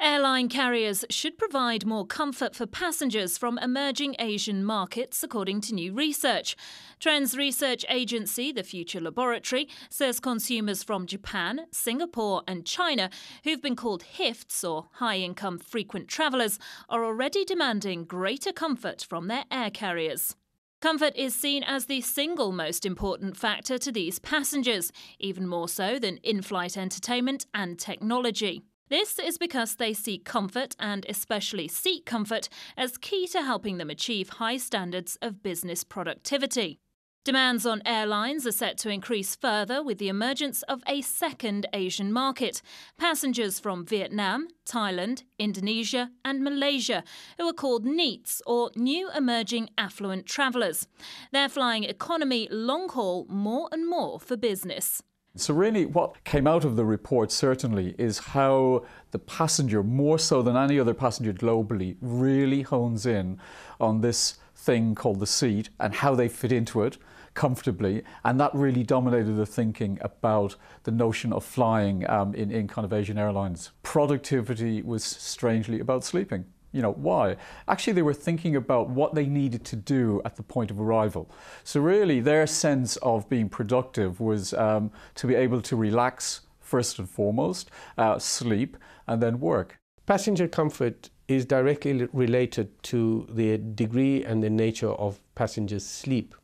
Airline carriers should provide more comfort for passengers from emerging Asian markets, according to new research. Trends research agency The Future Laboratory says consumers from Japan, Singapore and China, who've been called HIFTs or high-income frequent travellers, are already demanding greater comfort from their air carriers. Comfort is seen as the single most important factor to these passengers, even more so than in-flight entertainment and technology. This is because they see comfort, and especially seat comfort, as key to helping them achieve high standards of business productivity. Demands on airlines are set to increase further with the emergence of a second Asian market, passengers from Vietnam, Thailand, Indonesia and Malaysia, who are called NEETs, or New Emerging Affluent Travellers. They're flying economy long-haul more and more for business. So really what came out of the report certainly is how the passenger, more so than any other passenger globally, really hones in on this thing called the seat and how they fit into it comfortably, and that really dominated the thinking about the notion of flying in kind of Asian airlines. Productivity was strangely about sleeping. You know, why? Actually, they were thinking about what they needed to do at the point of arrival. So really, their sense of being productive was to be able to relax first and foremost, sleep, and then work. Passenger comfort is directly related to the degree and the nature of passengers' sleep.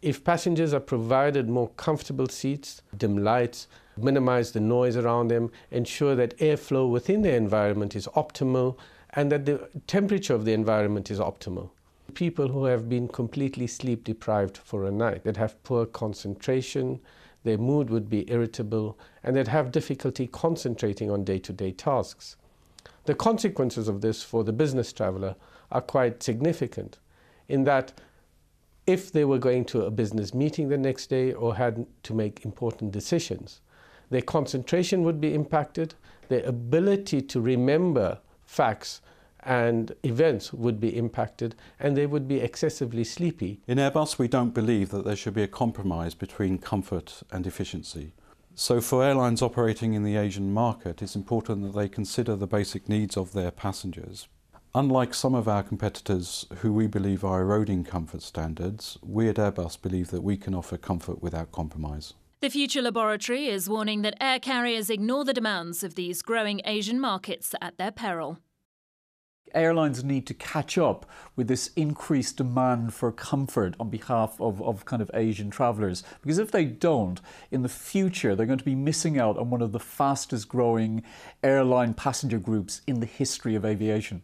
If passengers are provided more comfortable seats, dim lights, minimize the noise around them, ensure that airflow within their environment is optimal, and that the temperature of the environment is optimal. People who have been completely sleep deprived for a night, that have poor concentration, their mood would be irritable, and that have difficulty concentrating on day-to-day tasks. The consequences of this for the business traveller are quite significant, in that if they were going to a business meeting the next day or had to make important decisions, their concentration would be impacted, their ability to remember facts and events would be impacted, and they would be excessively sleepy. In Airbus, we don't believe that there should be a compromise between comfort and efficiency. So for airlines operating in the Asian market, it's important that they consider the basic needs of their passengers. Unlike some of our competitors who we believe are eroding comfort standards, we at Airbus believe that we can offer comfort without compromise. The Future Laboratory is warning that air carriers ignore the demands of these growing Asian markets at their peril. Airlines need to catch up with this increased demand for comfort on behalf of kind of Asian travellers, because if they don't, in the future they're going to be missing out on one of the fastest growing airline passenger groups in the history of aviation.